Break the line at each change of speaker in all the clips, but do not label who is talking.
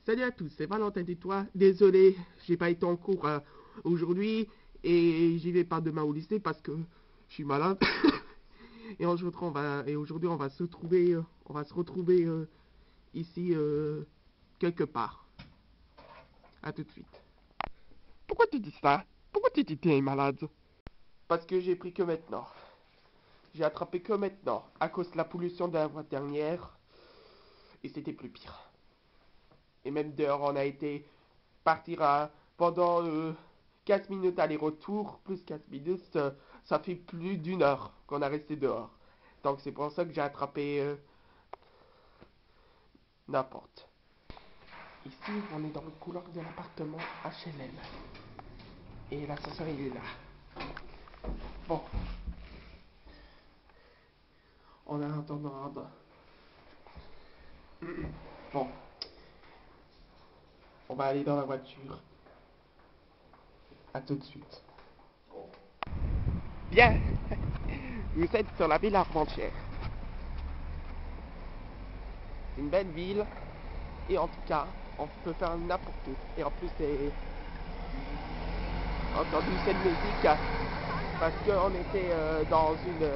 Salut à tous, c'est Valentin du Toit. Désolé, j'ai pas été en cours aujourd'hui et j'y vais pas demain au lycée parce que je suis malade. Et aujourd'hui on va se retrouver ici quelque part. À tout de suite. Pourquoi tu dis ça? Pourquoi tu dis que tu es malade? Parce que j'ai pris que maintenant. J'ai attrapé que maintenant à cause de la pollution de la fois dernière et c'était plus pire. Et même dehors, on a été partir pendant 15 minutes aller-retour, plus 15 minutes, ça fait plus d'une heure qu'on a resté dehors. Donc c'est pour ça que j'ai attrapé n'importe. Ici, on est dans le couloir de l'appartement HLM. Et l'ascenseur, il est là. Bon. En attendant. Bon. On va aller dans la voiture. À tout de suite. Bien. Vous êtes sur la ville Armentières. C'est une belle ville. Et en tout cas, on peut faire n'importe où. Et en plus, c'est entendu cette musique parce qu'on était dans une.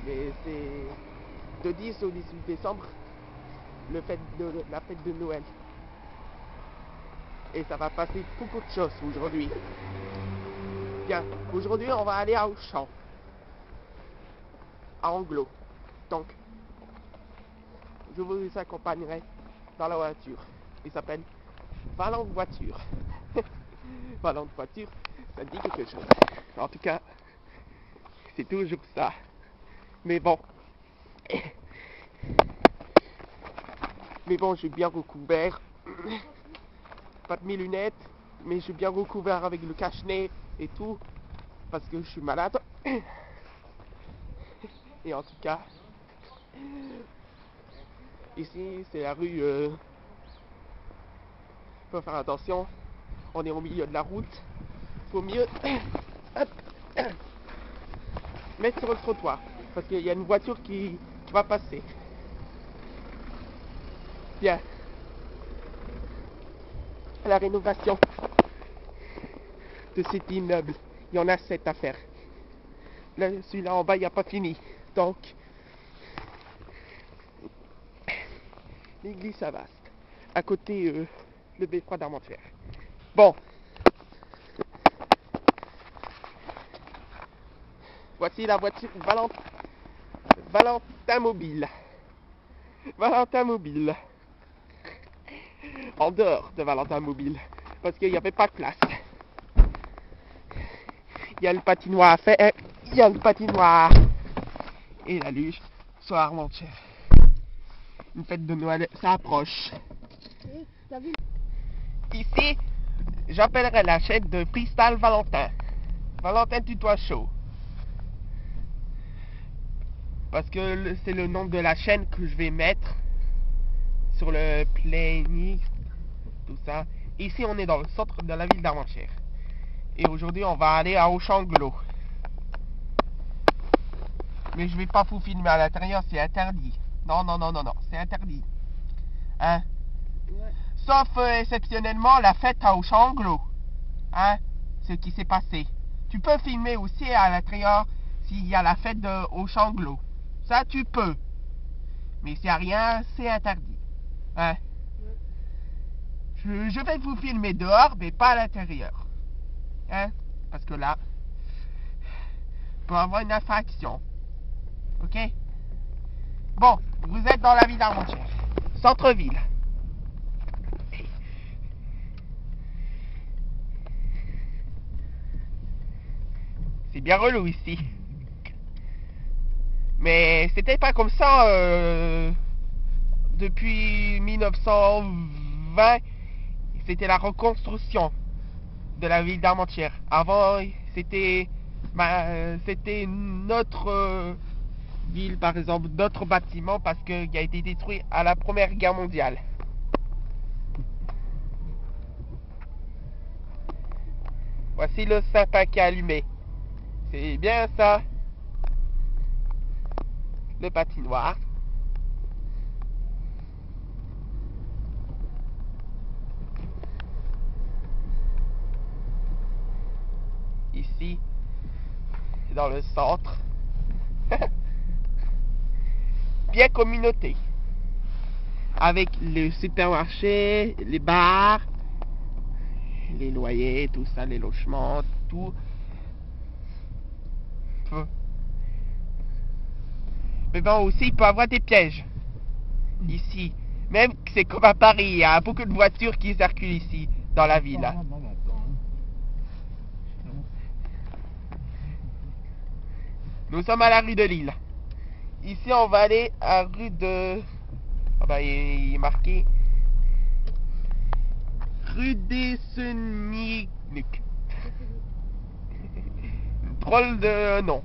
Mais c'est de 10 au 18 décembre, la fête de Noël. Et ça va passer beaucoup de choses aujourd'hui. Bien, aujourd'hui on va aller à Auchan, à Anglo. Donc, je vous accompagnerai dans la voiture. Il s'appelle Valente Voiture. Valente Voiture, ça dit quelque chose. En tout cas, c'est toujours ça. Mais bon. Mais bon, je suis bien recouvert. Pas de mes lunettes, mais je suis bien recouvert avec le cache-nez et tout. Parce que je suis malade. Et en tout cas, ici c'est la rue. Faut faire attention. On est au milieu de la route. Faut mieux mettre sur le trottoir. Parce qu'il y a une voiture qui va passer. Bien. La rénovation de cet immeuble. Il y en a 7 à faire. Là, celui-là en bas, il n'y a pas fini. Donc, l'église Savast. À côté, le beffroi d'Armentières. Bon. Voici la voiture Valentin Mobile. Valentin Mobile. En dehors de Valentin Mobile. Parce qu'il n'y avait pas de place. Il y a le patinoire à faire. Il y a le patinoire. Et la luge sur Armentières. Une fête de Noël, ça approche. Ici, j'appellerai la chaîne de Freestyle Valentin. Valentin Tutoie Show. Parce que c'est le nom de la chaîne que je vais mettre sur le playlist, tout ça. Ici, on est dans le centre de la ville d'Armentières. Et aujourd'hui, on va aller à Auchan Glo. Mais je vais pas vous filmer à l'intérieur, c'est interdit. Non, c'est interdit. Hein? Ouais. Sauf exceptionnellement la fête à Auchan Glo. Hein? Ce qui s'est passé. Tu peux filmer aussi à l'intérieur s'il y a la fête de Auchan Glo. Ça, tu peux. Mais s'il n'y a rien, c'est interdit. Hein? Je vais vous filmer dehors, mais pas à l'intérieur. Hein? Parce que là, il peut y avoir une infraction. Ok? Bon, vous êtes dans la ville d'Armentières. Centre-ville. C'est bien relou ici. Mais c'était pas comme ça depuis 1920. C'était la reconstruction de la ville d'Armentières. Avant, c'était notre ville, par exemple, notre bâtiment, parce qu'il a été détruit à la Première Guerre mondiale. Voici le sapin qui est allumé. C'est bien ça. Le patinoire. ici, dans le centre. Bien communauté. Avec le supermarché, les bars, les loyers, tout ça, les logements, tout. Mais bon, aussi, il peut y avoir des pièges. Ici. Même que c'est comme à Paris, il y a beaucoup de voitures qui circulent ici, dans la ville. Nous sommes à la rue de Lille. Ici, on va aller à rue de... Ah bah, il est marqué... Rue des Seninuc. Drôle de nom.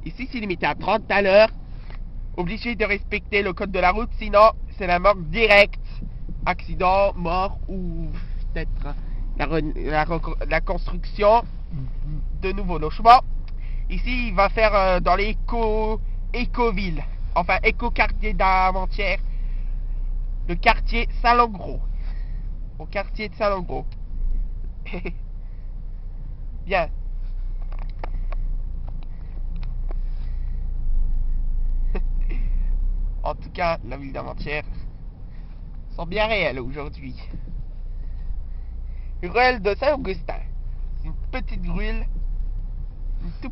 Ici, c'est limité à 30 à l'heure. Obligé de respecter le code de la route, sinon c'est la mort directe. Accident, mort ou peut-être la construction de nouveaux logements. Ici, il va faire dans les éco-villes, enfin éco-quartier d'Armentières, le quartier Salengro. Au quartier de Salengro. Bien. En tout cas, la ville d'Armentières sont bien réelles aujourd'hui. Ruelle de Saint-Augustin. C'est une petite ruelle, c'est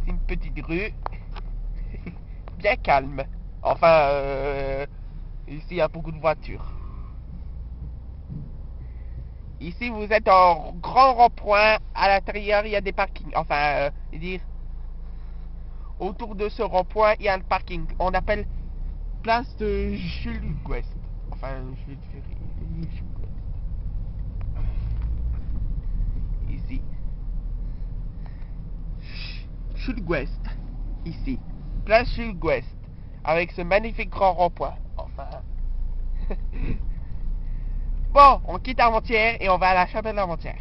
une petite rue, bien calme. Enfin, ici il y a beaucoup de voitures. Ici vous êtes en grand rond-point, à l'intérieur il y a des parkings. Enfin, dire, autour de ce rond-point il y a un parking. On appelle place de Jules Ouest. Enfin, Jules Ferry. Ici. Jules Ouest. Ici. Place Jules Ouest. Avec ce magnifique grand rond-point. Enfin. Bon, on quitte Armentières et on va à la chapelle d'Armentières.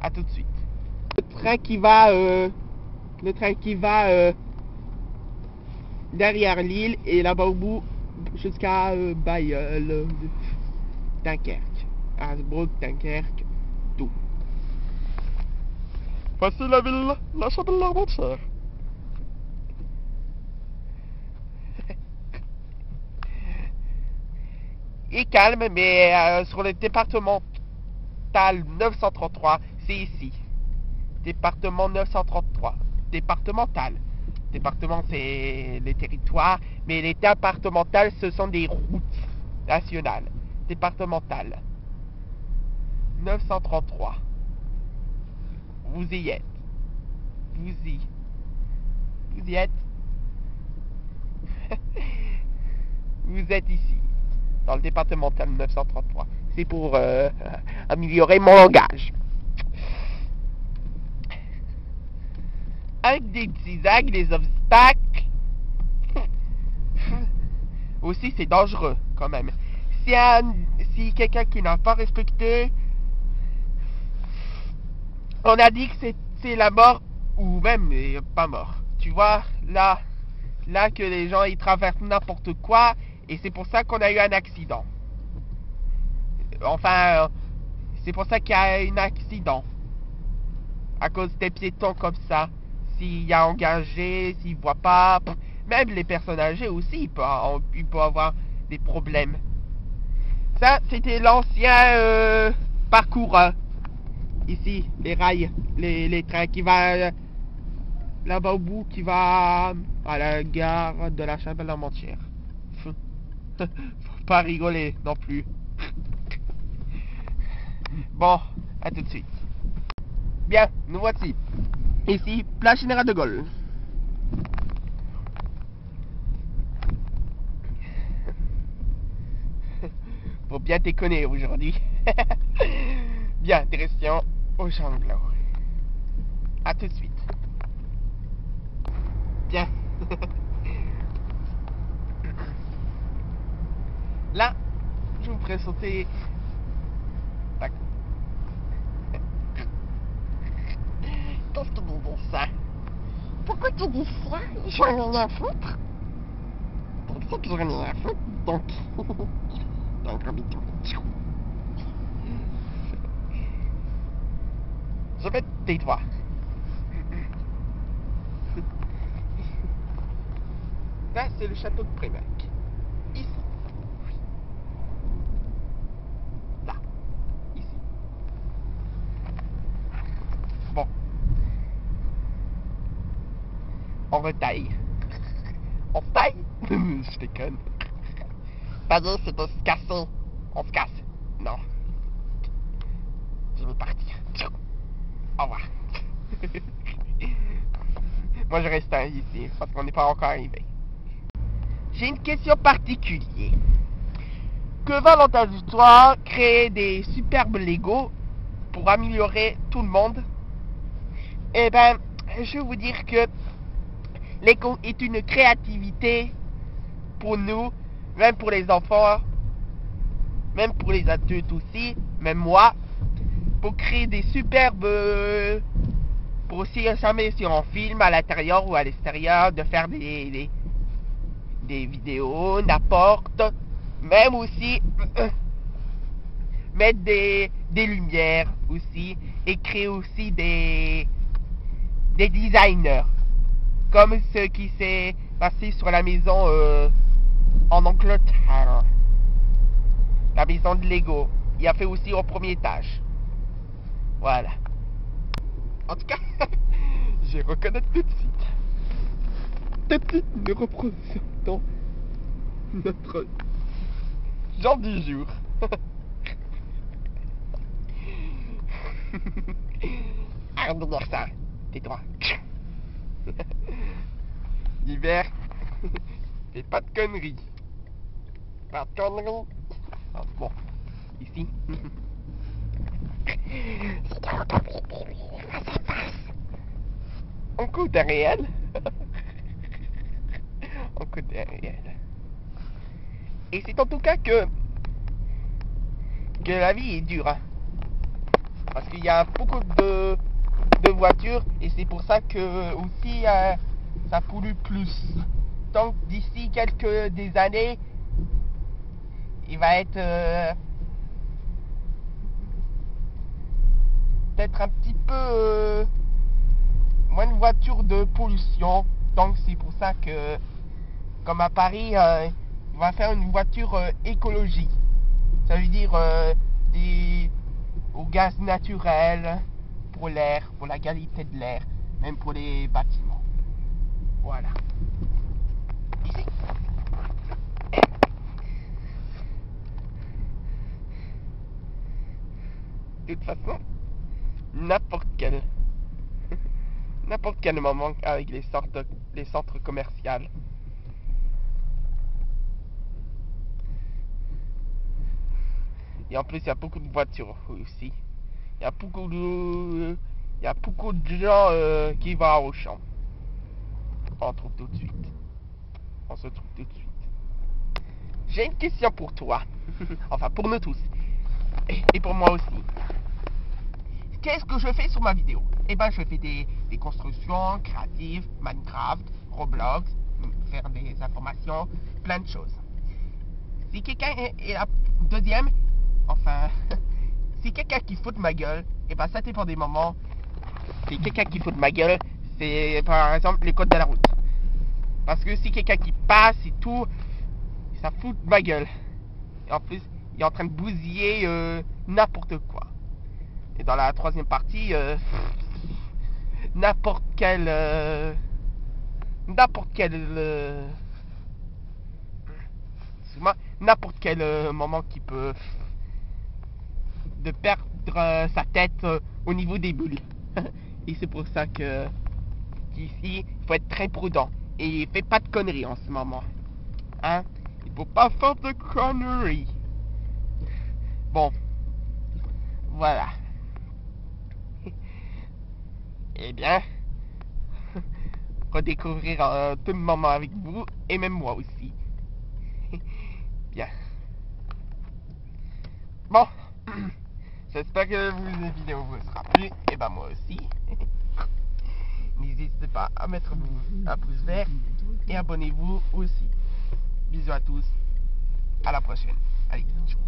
A tout de suite. Le train qui va derrière l'île et là-bas au bout jusqu'à Bailleul, Dunkerque, Hasbrook, Dunkerque, tout. Voici la ville, la chapelle d'Armentières. Il est calme, mais sur le départemental 933, c'est ici. Département 933. Départemental. Département, c'est les territoires, mais les départementales, ce sont des routes nationales. Départementales. 933. Vous y êtes. Vous y êtes. Vous êtes ici, dans le départemental 933. C'est pour améliorer mon langage. Avec des zigzags, des obstacles. Aussi, c'est dangereux, quand même. Si quelqu'un qui n'a pas respecté, on a dit que c'est la mort, ou même pas mort. Tu vois, là que les gens ils traversent n'importe quoi, et c'est pour ça qu'on a eu un accident. Enfin, c'est pour ça qu'il y a un accident. À cause des piétons comme ça. S'il y a engagé, s'ils ne voient pas, même les personnes âgées aussi, ils peuvent avoir des problèmes. Ça, c'était l'ancien parcours. Ici, les rails, les trains qui va là-bas au bout, qui va à la gare de la chapelle d'Armentières. Faut pas rigoler non plus. Bon, à tout de suite. Bien, nous voici. Ici, place Général de Gaulle. Faut bien déconner aujourd'hui. Bien, direction au Changlot. A tout de suite. Bien. Là, je vous ferai sauter. Tac. Qu'est-ce que tu dis ça? Pourquoi tu dis ça? J'en ai rien à foutre. cette journée à foot, donc un gros bisou. Je vais tais-toi. Là, c'est le château de Prémac. Ici. Là. Ici. Bon. On retaille. On se taille? Je déconne. Vas-y, c'est de se casser. On se casse. Non. Je vais partir. Au revoir. Moi, je reste ici parce qu'on n'est pas encore arrivé. J'ai une question particulière. Que va l'entendu-toi créer des superbes Lego pour améliorer tout le monde? Eh ben, je vais vous dire que Lego est une créativité pour nous, même pour les enfants, même pour les adultes aussi, même moi, pour créer des superbes, pour aussi s'amuser sur un film à l'intérieur ou à l'extérieur, de faire des vidéos, n'importe, même aussi mettre des lumières aussi, et créer aussi des designers, comme ce qui s'est passé sur la maison en Angleterre, la maison de Lego. Il a fait aussi au premier étage. Voilà. En tout cas, je reconnais tout de suite. Tout de suite, nous représentons notre genre du jour. Arrête de dire ça. Tais-toi. L'hiver, fais pas de conneries. Pas de conneries. Ah, bon, ici. On coûte réel. On coûte réel. Et c'est en tout cas que la vie est dure. Hein. Parce qu'il y a beaucoup de voitures et c'est pour ça que aussi ça pollue plus. Donc d'ici des années, il va être peut-être un petit peu moins de voitures de pollution. Donc c'est pour ça que, comme à Paris, il va faire une voiture écologique. Ça veut dire au gaz naturel, pour l'air, pour la qualité de l'air, même pour les bâtiments. Voilà. Ici. De toute façon, n'importe quel moment avec les centres commerciaux. Et en plus, il y a beaucoup de voitures aussi. Il y a beaucoup de gens qui vont au champ. On se trouve tout de suite. J'ai une question pour toi. Enfin, pour nous tous. Et pour moi aussi. Qu'est-ce que je fais sur ma vidéo? Eh ben, je fais des constructions créatives, Minecraft, Roblox, faire des informations, plein de choses. Si quelqu'un est la deuxième, enfin, si quelqu'un qui fout de ma gueule, et ben ça dépend des moments. Si quelqu'un qui fout de ma gueule, c'est par exemple les codes de la route. Parce que si quelqu'un qui passe et tout, ça fout de ma gueule. Et en plus, il est en train de bousiller n'importe quoi. Et dans la troisième partie, n'importe quel moment qui peut de perdre sa tête au niveau des bulles. Et c'est pour ça que qu'ici, il faut être très prudent. Et faites pas de conneries en ce moment. Hein? Il faut pas faire de conneries. Bon. Voilà. Eh bien, redécouvrir tout le moment avec vous, et même moi aussi. Bien. Bon. J'espère que la vidéo vous sera plu, et ben moi aussi. N'hésitez pas à mettre un pouce vert, et abonnez-vous aussi. Bisous à tous. À la prochaine. Allez, ciao.